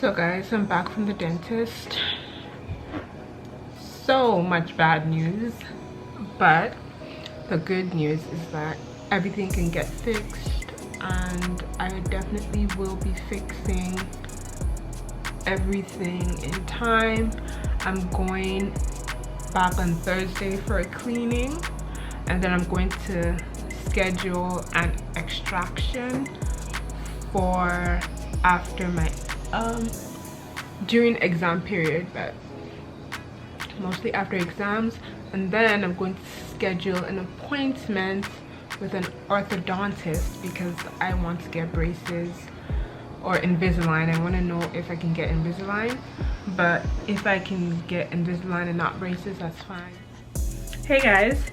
So guys, I'm back from the dentist. So much bad news, but the good news is that everything can get fixed, and I definitely will be fixing everything in time. I'm going back on Thursday for a cleaning, and then I'm going to schedule an extraction for after my during exam period, but mostly after exams. And then I'm going to schedule an appointment with an orthodontist because I want to get braces or Invisalign. I want to know if I can get Invisalign, but if I can get Invisalign and not braces, that's fine. Hey guys,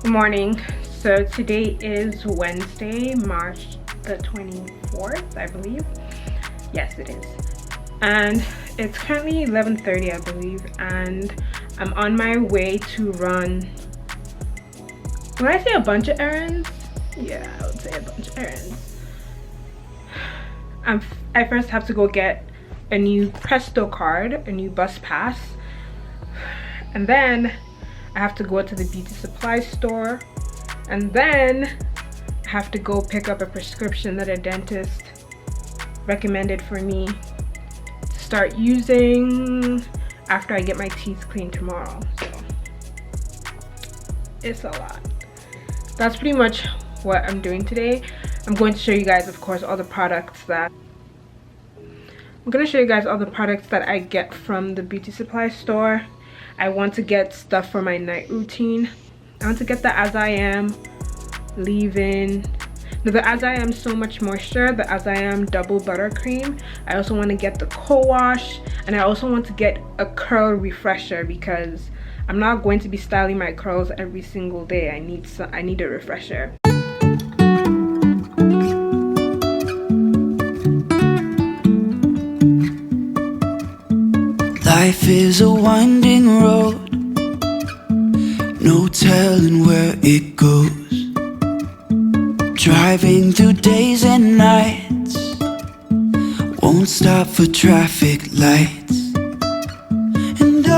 good morning. So today is Wednesday, March the 24th, I believe. Yes, it is. And it's currently 11:30, I believe, and I'm on my way to run, when I say a bunch of errands, yeah, I would say a bunch of errands. I first have to go get a new Presto card, a new bus pass, and then I have to go to the beauty supply store, and then I have to go pick up a prescription that a dentist recommended for me to start using after I get my teeth cleaned tomorrow. So it's a lot. That's pretty much what I'm doing today. I'm going to show you guys, of course, all the products that I get from the beauty supply store. I want to get stuff for my night routine. I want to get the As I Am leave-in. Now, the As I Am So Much Moisture, the As I Am Double Buttercream. I also want to get the co-wash, and I also want to get a curl refresher because I'm not going to be styling my curls every single day. I need a refresher. Life is a winding road, no telling where it goes. Driving through days and nights, won't stop for traffic lights. And I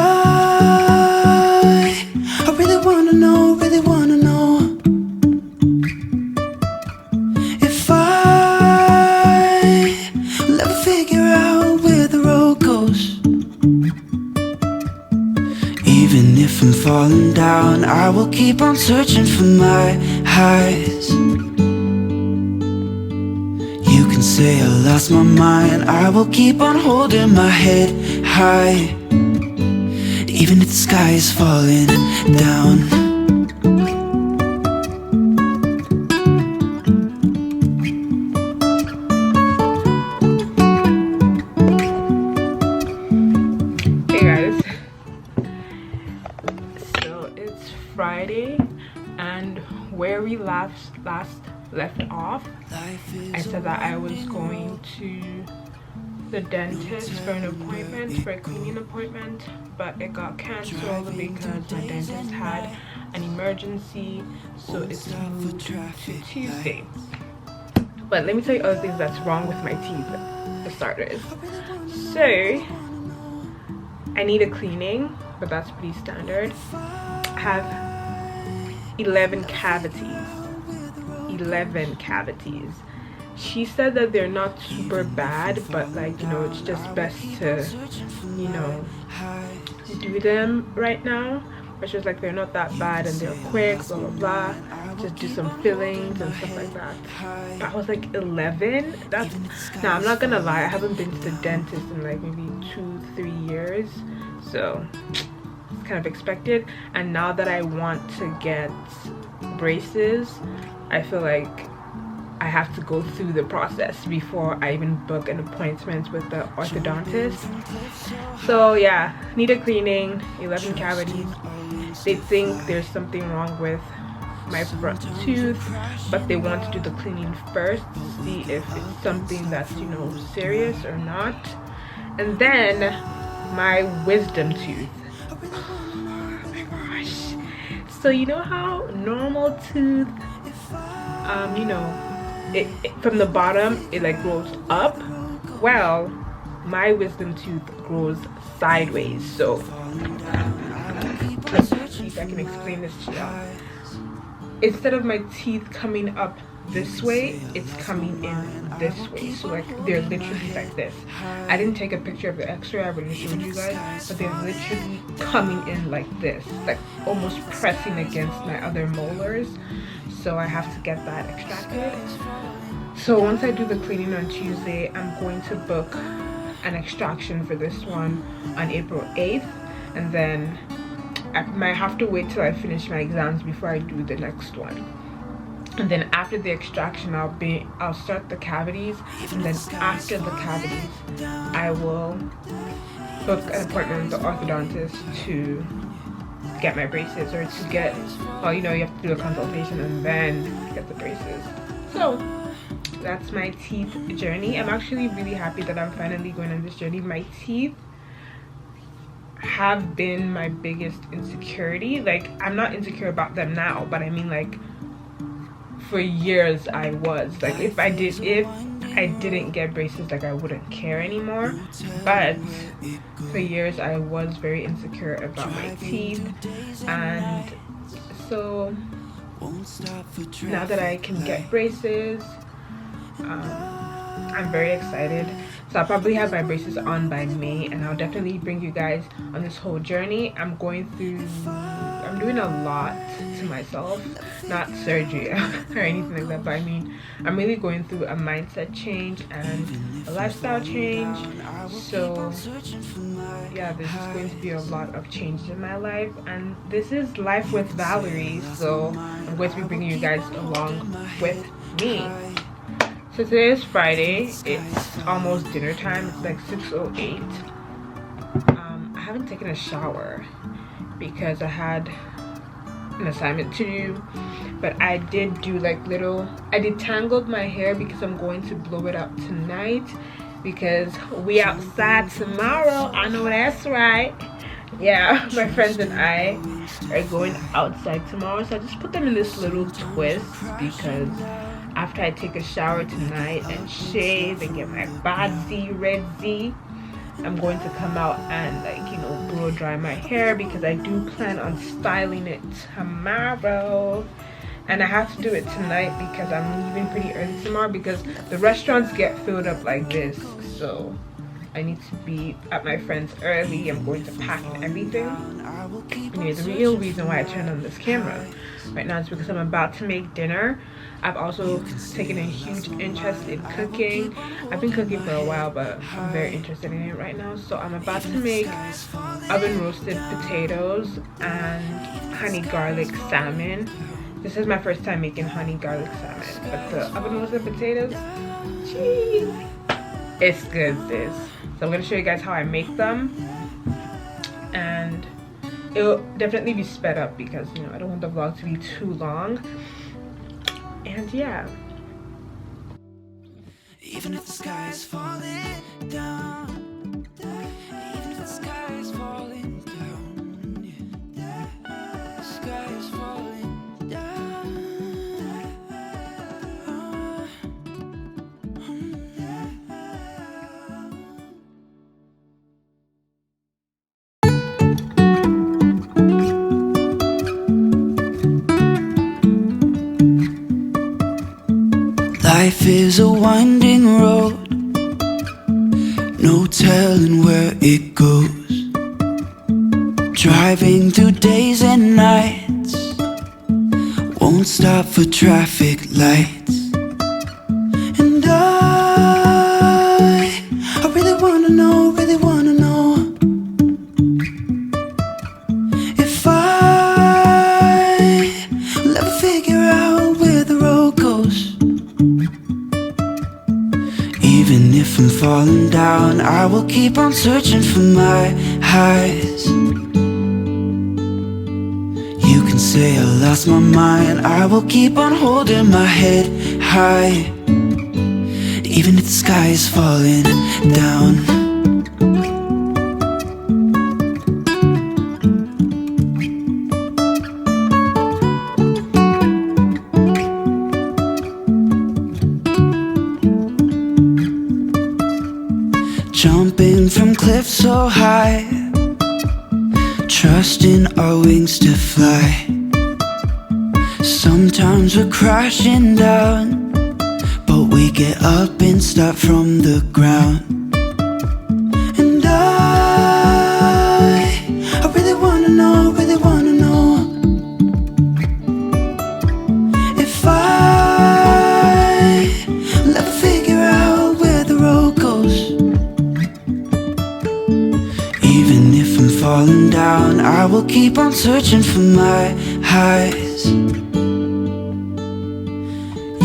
really wanna know if I will ever figure out where the road goes. Even if I'm falling down, I will keep on searching for my highs. You can say I lost my mind, I will keep on holding my head high, even if the sky is falling down. Hey guys, so it's Friday, and where we last left off, I said that I was going to the dentist for an appointment, for a cleaning appointment, but it got cancelled because my dentist had an emergency, so it's moved to Tuesday. But let me tell you other things that's wrong with my teeth, for starters. So I need a cleaning, but that's pretty standard. I have 11 cavities. 11 cavities. She said that they're not super bad, but like, you know, it's just best to, you know, do them right now. But she was like, they're not that bad and they're quick, blah blah blah, just do some fillings and stuff like that. But I was like, 11? That's, now I'm not gonna lie, I haven't been to the dentist in like maybe 2-3 years, so it's kind of expected. And now that I want to get braces, I feel like I have to go through the process before I even book an appointment with the orthodontist. So yeah, need a cleaning, 11 cavities. They think there's something wrong with my front tooth, but they want to do the cleaning first to see if it's something that's, you know, serious or not. And then my wisdom tooth. Oh my gosh. So you know how normal tooth, you know, it from the bottom it like grows up? Well, my wisdom tooth grows sideways. So let's see if I can explain this to y'all. Instead of my teeth coming up this way, it's coming in this way. So like they're literally like this. I didn't take a picture of the x-ray, I already showed you guys, but they're literally coming in like this, like almost pressing against my other molars. So I have to get that extracted. So once I do the cleaning on Tuesday, I'm going to book an extraction for this one on April 8th, and then I might have to wait till I finish my exams before I do the next one. And then after the extraction, I'll start the cavities, and then after the cavities I will book an appointment with the orthodontist to get my braces, or to get, well, you know, you have to do a consultation and then get the braces. So that's my teeth journey. I'm actually really happy that I'm finally going on this journey. My teeth have been my biggest insecurity. Like, I'm not insecure about them now, but I mean, like, for years I was. Like, if I didn't get braces, like, I wouldn't care anymore. But for years I was very insecure about my teeth, and so now that I can get braces, I'm very excited. So I'll probably have my braces on by May, and I'll definitely bring you guys on this whole journey. I'm doing a lot to myself, not surgery or anything like that, but I mean, I'm really going through a mindset change and a lifestyle change. So yeah, there's just going to be a lot of change in my life, and this is life with Valerie, so I'm going to be bringing you guys along with me. So today is Friday. It's almost dinner time. It's like 6:08. I haven't taken a shower because I had an assignment to do, but I did do like I detangled my hair because I'm going to blow it up tonight, because we outside tomorrow. I know that's right. Yeah, my friends and I are going outside tomorrow, so I just put them in this little twist, because after I take a shower tonight and shave and get my body ready, I'm going to come out and, like, you know, blow dry my hair, because I do plan on styling it tomorrow. And I have to do it tonight because I'm leaving pretty early tomorrow, because the restaurants get filled up like this. So I need to be at my friend's early. I'm going to pack and everything. Anyway, the real reason why I turned on this camera right now is because I'm about to make dinner. I've also taken a huge interest in cooking. I've been cooking for a while, but I'm very interested in it right now. So I'm about to make oven roasted potatoes and honey garlic salmon. This is my first time making honey garlic salmon, but the oven roasted potatoes, cheese, it's good, sis. So I'm gonna show you guys how I make them, and it'll definitely be sped up because, you know, I don't want the vlog to be too long. And yeah, even if the sky is falling down, even if the sky is falling down, yeah, the sky is falling down. Life is a winding road, no telling where it goes. Driving through days and nights, won't stop for traffic lights. And I really wanna know, if I will ever figure out where the road goes. Even if I'm falling down, I will keep on searching for my highs. You can say I lost my mind, I will keep on holding my head high, even if the sky is falling down. Jump cliff so high, trusting our wings to fly. Sometimes we're crashing down, but we get up and start from the ground. And I really wanna know, really wanna know if I will ever figure out where the road goes. Even if I'm falling down, I will keep on searching for my highs.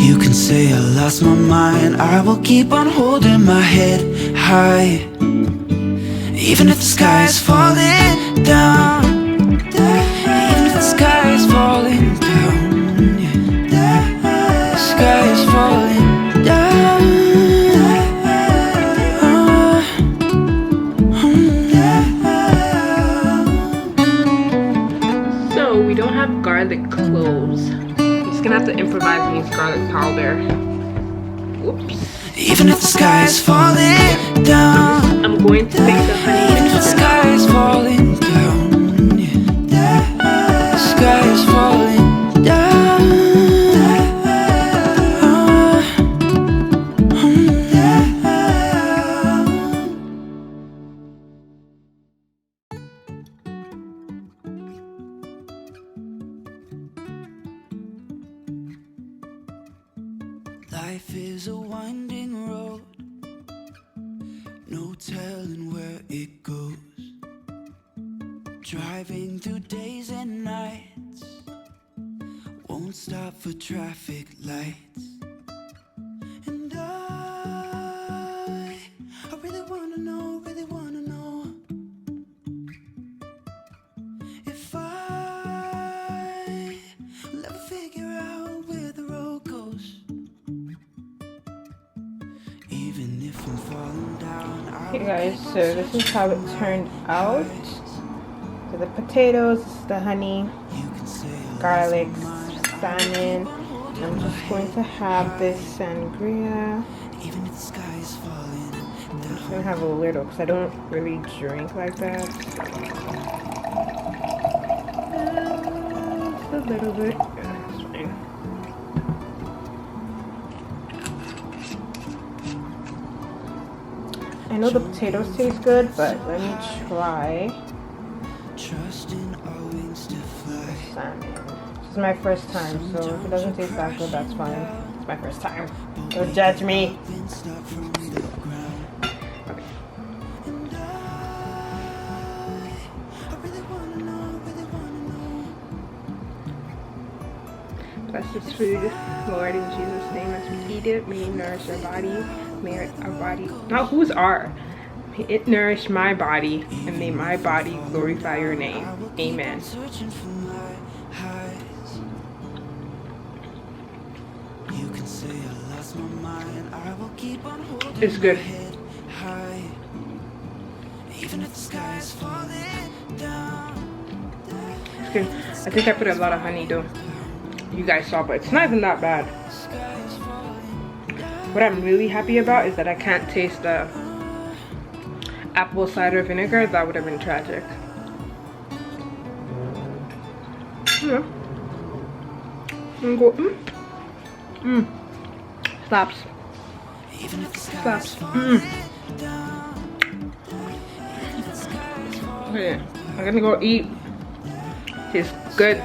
You can say I lost my mind, I will keep on holding my head high. Even if the sky is falling down, even if the sky is falling down, yeah. The sky is falling down. So we don't have garlic cloves. I'm just gonna have to improvise and use garlic powder. Whoops. Even if the sky is falling down, I'm going to make the honey. even if the sky is falling down, yeah. The sky is falling down. Life is a winding road, no telling where it goes. Driving through days and nights, won't stop for traffic lights. And I really wanna know, really wanna know if I will ever figure out where the road goes. Even if I'm falling down, Hey guys, so this is how it turned out. So the potatoes, the honey, garlic, salmon. I'm just going to have this sangria. even if the sky is falling I'm just gonna have a little because I don't really drink like that. Just a little bit. Yeah, it's fine. I know the potatoes taste good, but let me try trusting our wings to fly. salmon. This is my first time, so if it doesn't taste that good, that's fine. It's my first time. Don't judge me. Then start from the ground. Okay. And I really wanna know, really wanna know. Bless this food, Lord, in Jesus' name, as we eat it, may it nourish our body, may our body, not who's our, may it nourish my body, and may my body glorify your name. Amen. Searching for my highs. You can say I lost my mind, I will keep on holding It's good. my head high. Even if the sky is falling down. It's good. I think I put a lot of honey though. You guys saw, but it's not even that bad. What I'm really happy about is that I can't taste the apple cider vinegar. That would have been tragic. Yeah. Go. Slaps. Even if the sky Slaps. is falling down. Okay, I'm gonna go eat. It's good.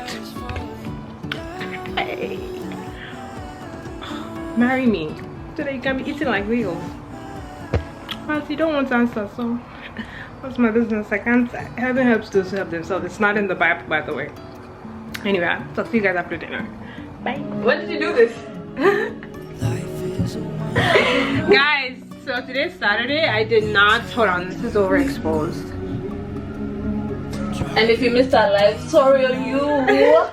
Hey. Marry me. Today you can be eating like wheels. Well, you don't want to answer, so what's my business? I can't. Heaven helps those who help themselves. It's not in the Bible, by the way. Anyway, I'll talk to you guys after dinner. Bye. When did you do this? Guys, so today's Saturday. I did not. Hold on, this is overexposed. And if you missed our live, sorry on you.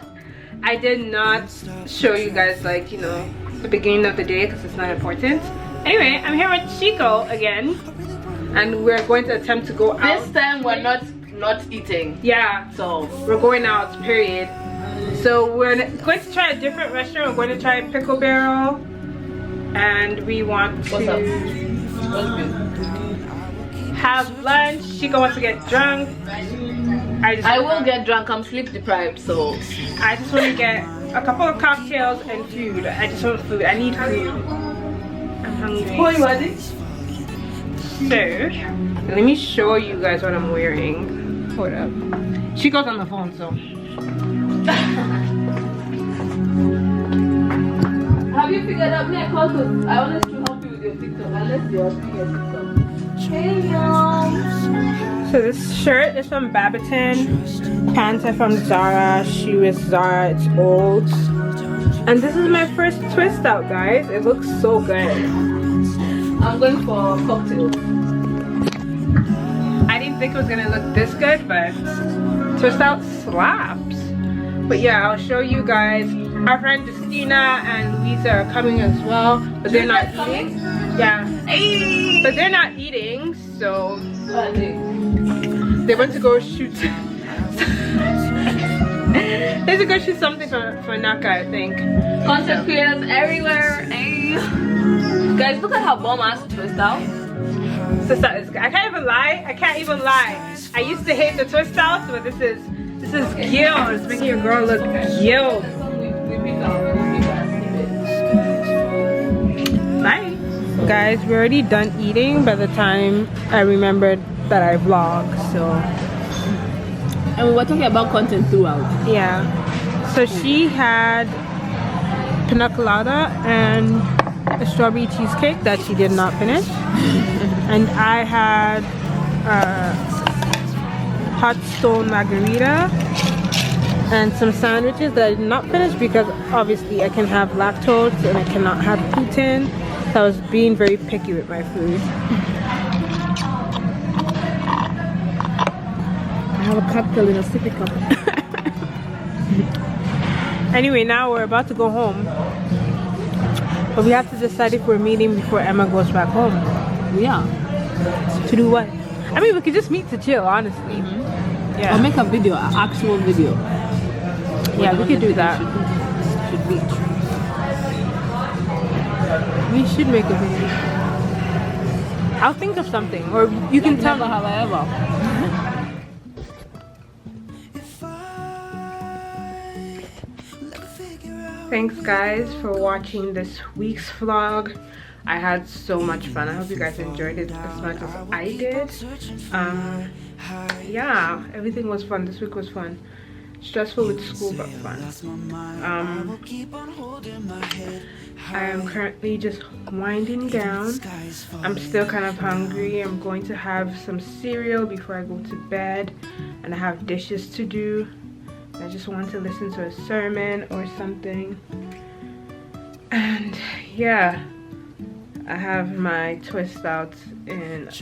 I did not show you guys, like, you know, the beginning of the day because it's not important. Anyway, I'm here with Chico again, and we're going to attempt to go out. This time we're not eating. Yeah, So we're going out, period. So we're going to try a different restaurant. We're going to try Pickle Barrel, and we want to. what's up? What's good? have lunch. Chico wants to get drunk. I will get drunk. I'm sleep deprived, so I just want to get a couple of cocktails and food. I just want food. I need food. I'm hungry. So, let me show you guys what I'm wearing. Hold up. Chico's on the phone, so. have you figured out me? I called because I wanted to help you with your TikTok. Unless you're doing your TikTok. Hey, y'all. So this shirt is from Babaton. Pants are from Zara. Shoe is Zara. It's old. And this is my first twist out, guys. It looks so good. I'm going for cocktail. I didn't think it was gonna look this good, but twist out slaps. But yeah, I'll show you guys. Our friend Justina and Louisa are coming as well, but they're not eating. Yeah. Hey. But they're not eating, so they went to go shoot. They had to go shoot something for Naka, I think. Content creators everywhere. Hey. Guys, look at how bomb ass twist out. Sister, I can't even lie. I can't even lie. I used to hate the twist outs, but this is gil. It's making your girl look gil. Bye. Guys, we're already done eating by the time I remembered that I vlogged, so. And we were talking about content throughout. Yeah. So she had pina colada and a strawberry cheesecake that she did not finish. And I had hot stone margarita and some sandwiches that I did not finish because obviously I can have lactose and I cannot have gluten. So I was being very picky with my food. I have a cocktail in a sippy cup. Anyway, now we're about to go home. But we have to decide if we're meeting before Emma goes back home. Yeah. To do what? I mean, we could just meet to chill, honestly. Yeah. Or make a video, an actual video. Yeah, we could do that. Should be. We should make a video. I'll think of something, or you can tell me. However. Thanks guys for watching this week's vlog. I had so much fun. I hope you guys enjoyed it as much as I did. Yeah, everything was fun. This week was fun. Stressful with school, but fun. I am currently just winding down. I'm still kind of hungry. I'm going to have some cereal before I go to bed, and I have dishes to do. I just want to listen to a sermon or something. And yeah, I have my twist out in a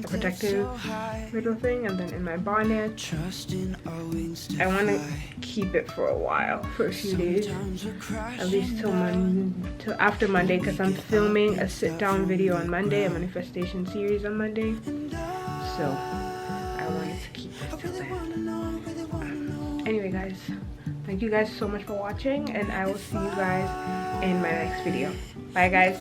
protective little thing, and then in my bonnet. I want to keep it for a while, for a few days, at least till after Monday, because I'm filming a sit-down video on Monday, a manifestation series on Monday. So I wanted to keep it till then. Anyway guys, thank you guys so much for watching, and I will see you guys in my next video. Bye guys.